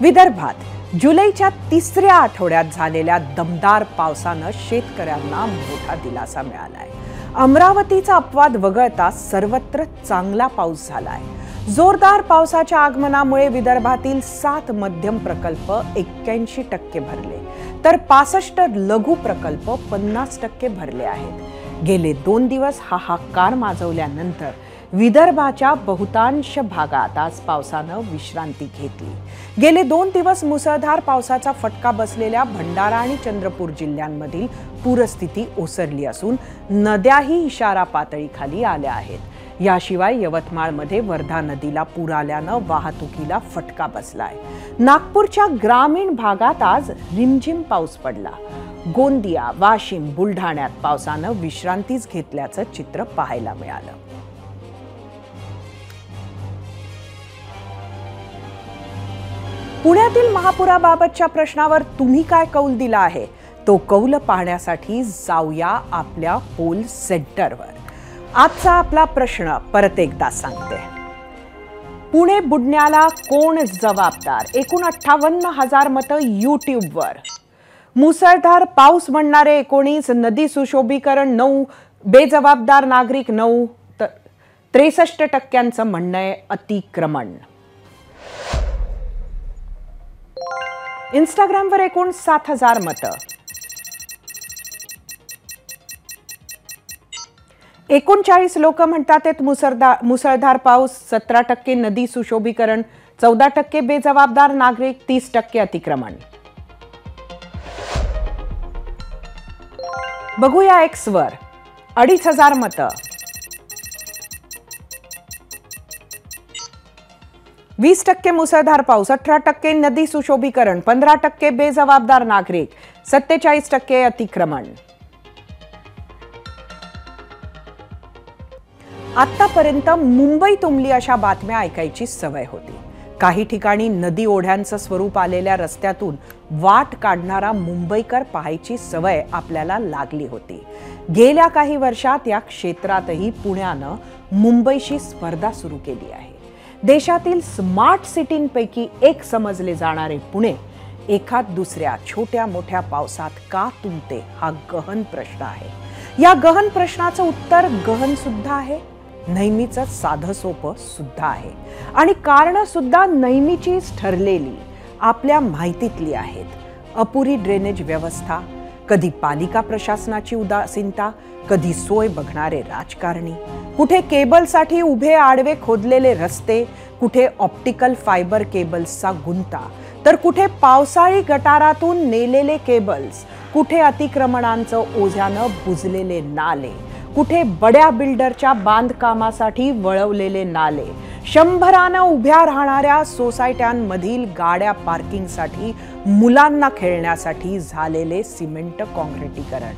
विदर्भात जुलैच्या 3ऱ्या आठवड्यात झालेल्या दमदार पावसानं शेतकऱ्यांना मोठा दिलासा मिळालाय. अमरावतीचा अपवाद वगळता सर्वत्र चांगला पाऊस झालाय. जोरदार पावसाच्या आगमनामुळे विदर्भातील 7 मध्यम प्रकल्प 81% भरले, तर 65 लघु प्रकल्प 50% भरले आहेत. गेले 2 दिवस हाहाकार माजवल्यानंतर विदर्भाच्या बहुतांश भागात आज पावसानं विश्रांती घेतली. गेले 2 दिवस मुसळधार पावसाचा फटका बसलेल्या भंडारा आणि चंद्रपूर जिल्ह्यांमधील पूरस्थिती ओसरली असून नद्याही इशारा पातळीखाली आल्या आहेत. याशिवाय यवतमाळमध्ये वर्धा नदीला पूर आल्यानं वाहतुकीला फटका बसलाय. नागपूरच्या ग्रामीण भागात आज रिमझिम पाऊस पडला. गोंदिया, वाशिम, बुलढाण्यात पावसानं विश्रांतीच घेतल्याचं चित्र पाहायला मिळालं. पुण्यातील महापुराबाबतच्या प्रश्नावर तुम्ही काय कौल दिला आहे तो कौल पाहण्यासाठी जाऊया आपल्या पोल सेंटरवर. आजचा आपला प्रश्न परत एकदा सांगते. पुणे बुडण्याला कोण जबाबदार? एकूण 58,000 मतं यूट्यूबवर. मुसळधार पाऊस म्हणणारे 19, नदी सुशोभीकरण 9, बेजबाबदार नागरिक 9, तर 63% म्हणणं आहे अतिक्रमण. इंस्टाग्रामवर एकूण 7,000 मतं. 39 लोक म्हणतात मुसळधार पाऊस, 17% नदी सुशोभीकरण, 14% बेजबाबदार नागरिक, 30% अतिक्रमण. बघूया एक्सवर 2,500 मतं. 20% मुसळधार पाऊस, 18% नदी सुशोभीकरण, 15% बेजबाबदार नागरिक, 47% अतिक्रमण. आतापर्यंत मुंबई तुंबली अशा बातम्या ऐकायची सवय होती. काही ठिकाणी नदी ओढ्यांचं स्वरूप आलेल्या रस्त्यातून वाट काढणारा मुंबईकर पाहायची सवय आपल्याला लागली होती. गेल्या काही वर्षात या क्षेत्रातही पुण्यानं मुंबईशी स्पर्धा सुरू केली आहे. देशातील स्मार्ट सिटींपैकी एक समजले जाणारे पुणे एखाद दुसऱ्या छोट्या मोठ्या पावसात का तुंबते हा गहन प्रश्न आहे. या गहन प्रश्नाचं उत्तर गहन सुद्धा आहे, नेहमीच साधं सोपं सुद्धा आहे आणि कारणं सुद्धा नेहमीचीच ठरलेली आपल्या माहितीतली आहेत. अपुरी ड्रेनेज व्यवस्था, कधी पालिका प्रशासनाची उदासीनता, कधी सोय बघणारे राजकारणी, कुठे केबलसाठी उभे आडवे खोदलेले रस्ते, कुठे ऑप्टिकल फायबर केबल्सचा गुंता, तर कुठे पावसाळी गटारातून नेलेले केबल्स, कुठे अतिक्रमणांचं ओझ्यानं बुजलेले नाले, कुठे बड्या बिल्डरच्या बांधकामासाठी वळवलेले नाले, 100 उभ्या राहणाऱ्या सोसायट्यांमधील गाड्या पार्किंगसाठी, मुलांना खेळण्यासाठी झालेले सिमेंट काँक्रिटीकरण,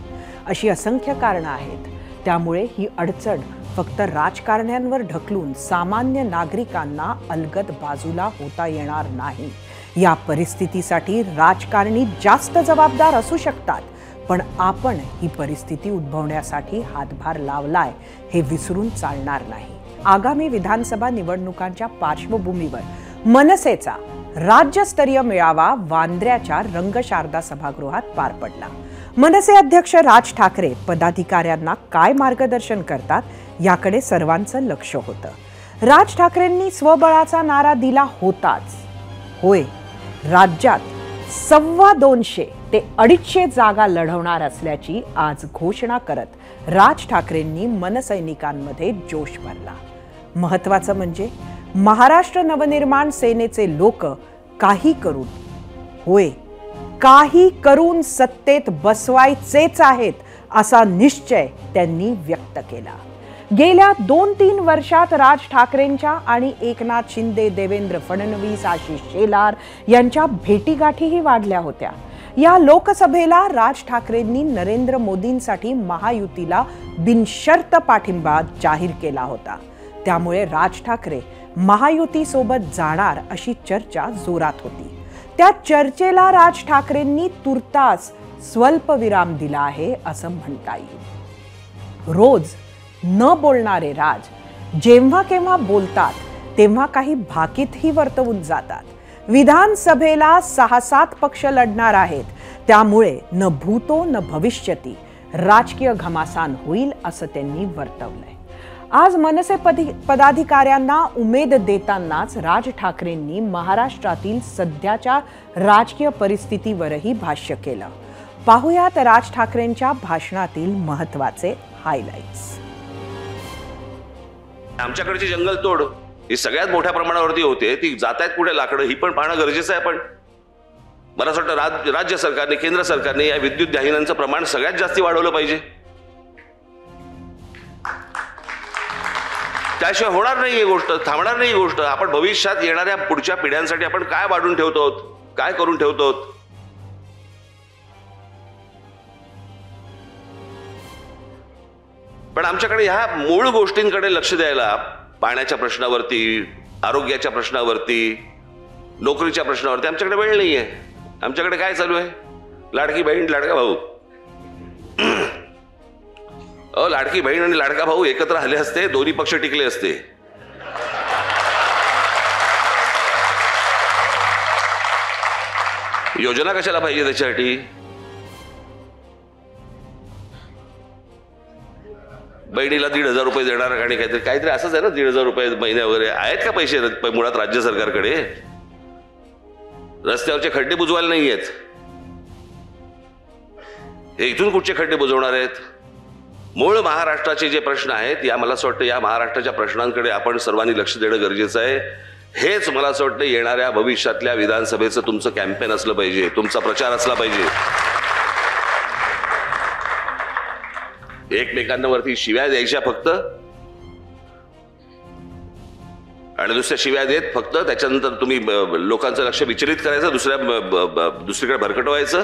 अशी असंख्य कारणं आहेत. त्यामुळे ही अडचण फक्त राजकारण्यांवर ढकलून सामान्य नागरिकांना अलगद बाजूला होता येणार नाही. या परिस्थितीसाठी राजकारणी जास्त जबाबदार असू शकतात, पण आपण ही परिस्थिती उद्भवण्यासाठी हातभार लावलाय हे विसरून चालणार नाही. आगामी विधानसभा निवडणुकांच्या पार्श्वभूमीवर मनसेचा राज्यस्तरीय मेळावा वांद्र्याच्या रंगशारदा सभागृहात पार पडला. मनसे अध्यक्ष राज ठाकरे पदाधिकाऱ्यांना काय मार्गदर्शन करतात याकडे सर्वांचं लक्ष होतं. राज ठाकरेंनी स्वबळाचा नारा दिला होताच. होय, राज्यात 250 ते 250 जागा लढवणार असल्याची आज घोषणा करत राज ठाकरेंनी मनसैनिकांमध्ये जोश भरला. महत्वाचं म्हणजे महाराष्ट्र नवनिर्माण सेनेचे लोक काही करून, होय काही करून सत्तेत बसवायचेच आहेत असा निश्चय त्यांनी व्यक्त केला. गेल्या 2-3 वर्षात राज ठाकरेंच्या आणि एकनाथ शिंदे, देवेंद्र फडणवीस, आशिष शेलार यांच्या भेटीगाठीही वाढल्या होत्या. या लोकसभेला राज ठाकरेंनी नरेंद्र मोदींसाठी महायुतीला बिनशर्त पाठिंबा जाहीर केला होता. त्यामुळे राज ठाकरे महायुतीसोबत जाणार अशी चर्चा जोरात होती. त्या चर्चेला राज ठाकरेंनी तुर्तास स्वल्पविराम दिला आहे असं म्हणता येईल. रोज न बोलणारे राज जेव्हा केव्हा बोलतात तेव्हा काही भाकीतही वर्तवून जातात. विधानसभेला 6-7 पक्ष लढणार आहेत, त्यामुळे न भूतो न भविष्यती राजकीय घमासान होईल असं त्यांनी वर्तवलंय. आज मनसे पदाधिकाऱ्यांना उमेद देतानाच राज ठाकरेंनी महाराष्ट्रातील सध्याच्या राजकीय परिस्थितीवरही भाष्य केलं. पाहुयात राज ठाकरेंच्या भाषणातील महत्त्वाचे हायलाइट्स. आमच्याकडची जंगलतोड ही सगळ्यात मोठ्या प्रमाणावरती होते. ती जातायत कुठे लाकडं ही पण पाहणं गरजेचं आहे. पण मला असं वाटतं राज्य सरकारने, केंद्र सरकारने या विद्युत दाहिन्यांचं प्रमाण सगळ्यात जास्ती वाढवलं पाहिजे. त्याशिवाय होणार नाही ही गोष्ट, थांबणार नाही ही गोष्ट. आपण भविष्यात येणाऱ्या पुढच्या पिढ्यांसाठी आपण काय वाढून ठेवतो, काय करून ठेवतो. पण आमच्याकडे ह्या मूळ गोष्टींकडे लक्ष द्यायला, पाण्याच्या प्रश्नावरती, आरोग्याच्या प्रश्नावरती, नोकरीच्या प्रश्नावरती आमच्याकडे वेळ नाहीये. आमच्याकडे काय चालू आहे? लाडकी बहीण लाडका भाऊ. लाडकी बहीण आणि लाडका भाऊ एकत्र आले असते, दोन्ही पक्ष टिकले असते. योजना कशाला पाहिजे त्याच्यासाठी? बहिणीला 1,500 रुपये देणार आणि काहीतरी असंच आहे ना, 1,500 रुपये महिने वगैरे आहेत का पैसे मुळात राज्य सरकारकडे? रस्त्यावरचे खड्डे बुजवायला नाही आहेत. हे इथून कुठचे खड्डे बुजवणार आहेत? मूळ महाराष्ट्राचे जे प्रश्न आहेत, या मला असं वाटतं या महाराष्ट्राच्या प्रश्नांकडे आपण सर्वांनी लक्ष देणं गरजेचं आहे. हेच मला असं वाटतं येणाऱ्या भविष्यातल्या विधानसभेचं तुमचं कॅम्पेन असलं पाहिजे, तुमचा प्रचार असला पाहिजे. एकमेकांवरती शिव्या द्यायच्या फक्त आणि दुसऱ्या शिव्या देत फक्त त्याच्यानंतर तुम्ही लोकांचं लक्ष विचलित करायचं, दुसरीकडे भरकटवायचं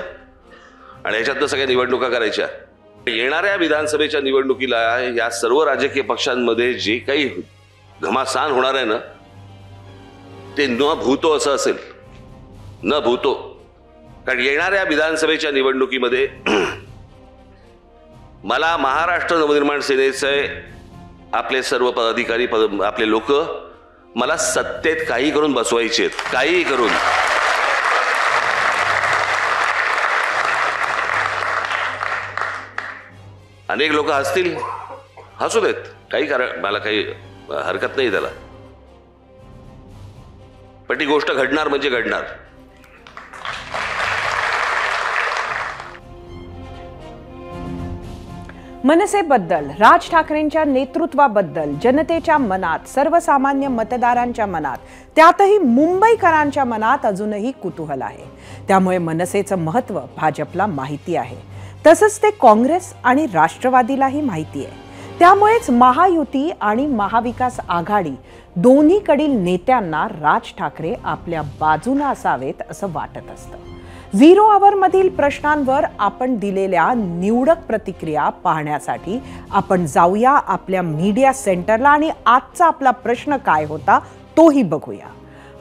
आणि ह्याच्यातनं सगळ्या निवडणुका करायच्या. येणाऱ्या विधानसभेच्या निवडणुकीला या सर्व राजकीय पक्षांमध्ये जे काही घमासान होणार आहे ना, ते न भूतो असं असेल, न भूतो. कारण येणाऱ्या विधानसभेच्या निवडणुकीमध्ये मला महाराष्ट्र नवनिर्माण सेनेचे आपले सर्व पदाधिकारी, आपले लोक मला सत्तेत काही करून बसवायचे आहेत, काही करून. अनेक लोक हसतील, हसू देत, काही कारण, मला काही हरकत नाही त्याला, पण ती गोष्ट घडणार म्हणजे घडणार. मनसेबद्दल, राज ठाकरेंच्या नेतृत्वाबद्दल जनतेच्या मनात, सर्वसामान्य मतदारांच्या मनात, त्यातही मुंबईकरांच्या मनात अजूनही कुतूहल आहे. त्यामुळे मनसेचं महत्त्व भाजपला माहिती आहे, तसंच ते काँग्रेस आणि राष्ट्रवादीलाही माहिती आहे. त्यामुळेच महायुती आणि महाविकास आघाडी दोन्हीकडील नेत्यांना राज ठाकरे आपल्या बाजूने असावेत असं वाटत असतं. 0 आवरमधील प्रश्नांवर आपण दिलेल्या निवडक प्रतिक्रिया पाहण्यासाठी आपण जाऊया आपल्या मीडिया सेंटरला आणि आजचा आपला प्रश्न काय होता तोही बघूया.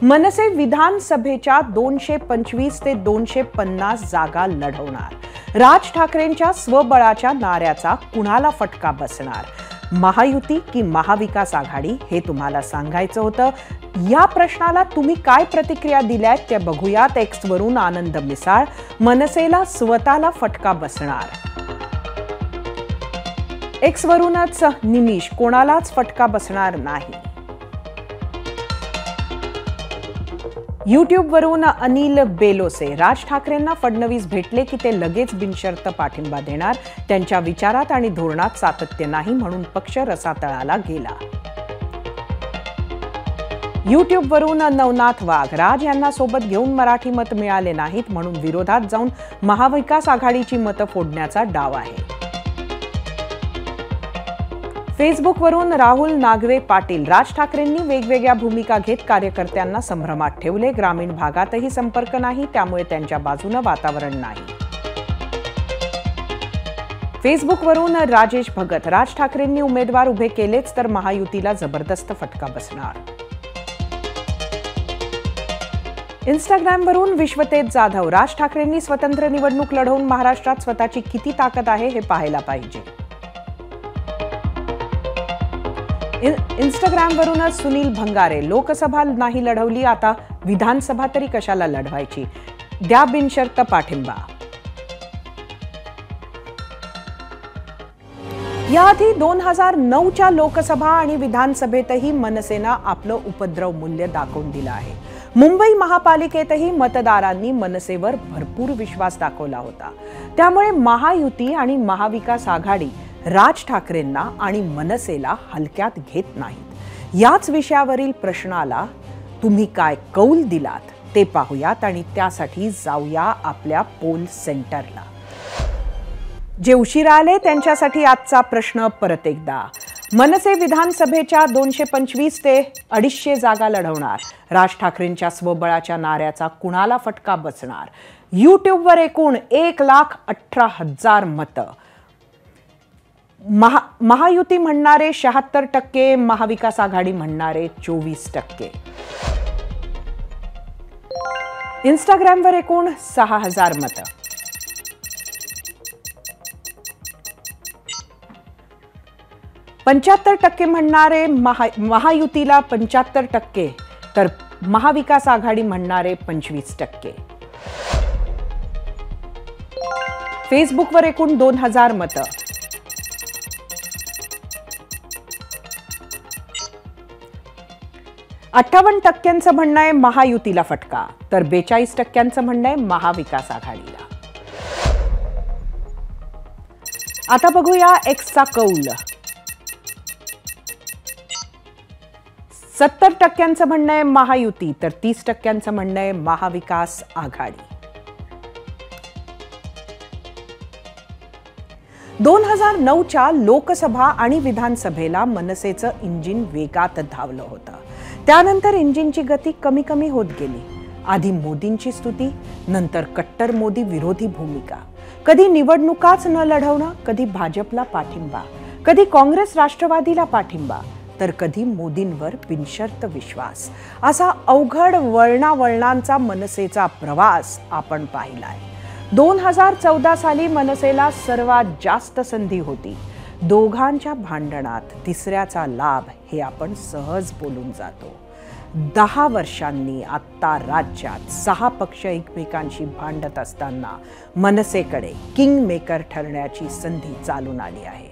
मनसे विधानसभेच्या 225 ते 250 जागा लढवणार. राज ठाकरेंच्या स्वबळाच्या नाऱ्याचा कुणाला फटका बसणार? महायुती की महाविकास आघाडी, हे तुम्हाला सांगायचं होतं. या प्रश्नाला तुम्ही काय प्रतिक्रिया दिल्यात ते बघूयात. एक्सवरून आनंद मिसाळ, मनसेला स्वतःला फटका बसणार. एक्सवरूनच निमिष, कोणालाच फटका बसणार नाही. यूट्यूबवरून अनिल बेलोसे, राज ठाकरेंना फडणवीस भेटले की ते लगेच बिनशर्त पाठिंबा देणार. त्यांच्या विचारात आणि धोरणात सातत्य नाही म्हणून पक्ष रसातळाला गेला. यूट्यूबवरून नवनाथ वाघ, राज यांना सोबत घेऊन मराठी मत मिळाले नाहीत म्हणून विरोधात जाऊन महाविकास आघाडीची मतं फोडण्याचा डाव आहे. फेसबुकवरून राहुल नागवे पाटील, राज ठाकरेंनी वेगवेगळ्या भूमिका घेत कार्यकर्त्यांना संभ्रमात ठेवले. ग्रामीण भागातही संपर्क नाही, त्यामुळे त्यांच्या बाजूने वातावरण नाही. फेसबुकवरून राजेश भगत, राज ठाकरेंनी उमेदवार उभे केलेच तर महायुतीला जबरदस्त फटका बसणार. इंस्टाग्रामवरून विश्वतेज जाधव, राज ठाकरेंनी स्वतंत्र निवडणूक लढवून महाराष्ट्रात स्वतःची किती ताकद आहे हे पाहायला पाहिजे. इंस्टाग्रामवरूनच सुनील भंगारे, लोकसभा नाही लढवली, आता विधानसभा तरी कशाला लढवायची, द्या बिनशर्त पाठिंबा. याआधी 2009च्या लोकसभा आणि विधानसभेतही मनसेनं आपलं उपद्रव मूल्य दाखवून दिलं आहे. मुंबई महापालिकेतही मतदारांनी मनसेवर भरपूर विश्वास दाखवला होता. त्यामुळे महायुती आणि महाविकास आघाडी राज ठाकरेंना आणि मनसेला हलक्यात घेत नाहीत. याच विषयावरील प्रश्नाला तुम्ही काय कौल दिलात ते पाहूयात आणि त्यासाठी जाऊया आपल्या पोल सेंटरला. जे उशिरा आले त्यांच्यासाठी आजचा प्रश्न परत एकदा. मनसे विधानसभेच्या 225 ते 250 जागा लढवणार. राज ठाकरेंच्या स्वबळाच्या नाऱ्याचा कुणाला फटका बसणार? यूट्यूबवर एकूण 1,18,000 मतं. महायुती म्हणणारे 76%, महाविकास आघाडी म्हणणारे 24%. इंस्टाग्रामवर एकूण 6,000 मतं. %75 म्हणणारे महायुतीला 75%, तर महाविकास आघाडी म्हणणारे 25%. फेसबुकवर एकूण 2,000 मतं. %58 म्हणणं आहे महायुतीला फटका, तर 42% म्हणणं आहे महाविकास आघाडीला. आता बघूया एक्सचा कौल. 70% म्हणणं आहे महायुती, तर 30% म्हणणं आहे महाविकास आघाडी. 2009च्या लोकसभा आणि विधानसभेला मनसेचं इंजिन वेगात धावलं होतं. त्यानंतर इंजिनची गती कमी कमी होत गेली. आधी मोदींची स्तुती, नंतर कट्टर मोदी विरोधी भूमिका, कधी निवडणुकाच न लढवणं, कधी भाजपला पाठिंबा, कधी काँग्रेस राष्ट्रवादीला पाठिंबा, तर कधी मोदींवर बिनशर्त विश्वास. असा अवघड वळणावळणांचा मनसेचा प्रवास आपण पाहिलाय. 2014 साली मनसेला सर्वात जास्त संधी होती. दोघांच्या भांडणात तिसऱ्याचा लाभ हे आपण सहज बोलून जातो. 10 वर्षांनी आत्ता राज्यात 6 पक्ष एकमेकांशी भांडत असताना मनसेकडे किंग मेकर ठरण्याची संधी चालून आली आहे.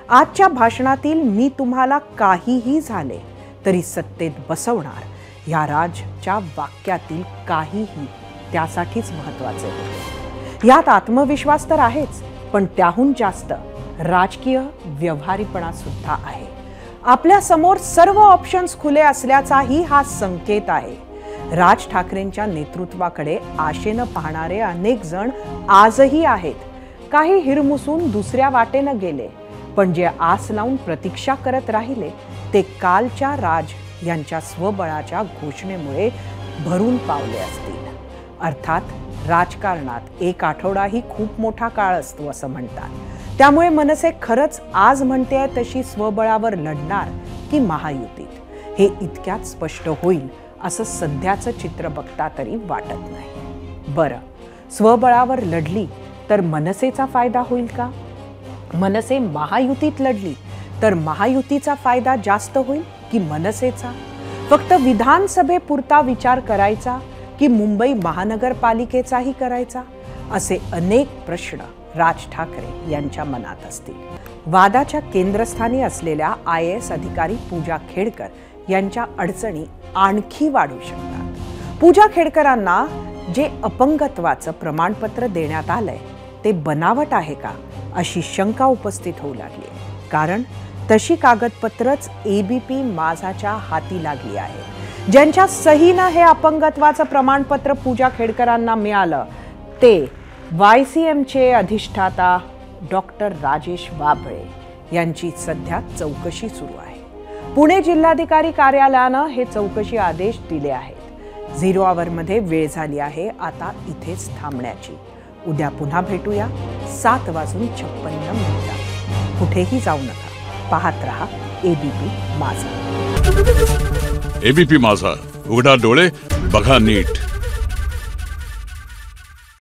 आजच्या भाषणातील मी तुम्हाला काहीही झाले तरी सत्तेत बसवणार या राजच्या वाक्यातील काहीही त्यासाठीच महत्वाचे होते. यात आत्मविश्वास तर आहेच, पण त्याहून जास्त राजकीय व्यवहारीपणा सुद्धा आहे. आपल्या समोर सर्व ऑप्शन्स खुले असल्याचाही हा संकेत आहे. राज ठाकरेंच्या नेतृत्वाकडे आशेनं पाहणारे अनेक जण आजही आहेत. काही हिरमुसून दुसऱ्या वाटेनं गेले, पण जे आस लावून प्रतीक्षा करत राहिले ते कालच्या राज यांच्या स्वबळाच्या घोषणेमुळे भरून पावले असतील. अर्थात राजकारणात 1 आठवडा ही खूप मोठा काळ असतो असं म्हणतात. त्यामुळे मनसे खरंच आज म्हणते तशी स्वबळावर लढणार की महायुतीत, हे इतक्यात स्पष्ट होईल असं सध्याचं चित्र बघता तरी वाटत नाही. बरं, स्वबळावर लढली तर मनसेचा फायदा होईल का? मनसे महायुतीत लढली तर महायुतीचा फायदा जास्त होईल की मनसेचा? फक्त विधानसभेपुरता विचार करायचा की मुंबई महानगरपालिकेचाही करायचा? असे अनेक प्रश्न राज ठाकरे यांच्या मनात असतील. वादाच्या केंद्रस्थानी असलेल्या IAS अधिकारी पूजा खेडकर यांच्या अडचणी आणखी वाढू शकतात. पूजा खेडकरांना जे अपंगत्वाचं प्रमाणपत्र देण्यात आलंय ते बनावट आहे का, अशी शंका उपस्थित होऊ लागली आहे. कारण तशी कागदपत्रच ABP माझाच्या हाती लागली आहे. ज्यांच्या सहीनं हे अपंगत्वाचं प्रमाणपत्र पूजा खेडकरांना मिळालं ते YCMचे अधिष्ठाता डॉक्टर राजेश वाबळे यांची सध्या चौकशी सुरू आहे. पुणे जिल्हाधिकारी कार्यालयानं हे चौकशी आदेश दिले आहेत. 0 आवरमध्ये वेळ झाली आहे आता इथेच थांबण्याची. उद्या पुन्हा भेटूया 7:56 कुठेही जाऊ नका. पाहत रहा ABP माझा. ABP माझा, उघडा डोळे बघा नीट.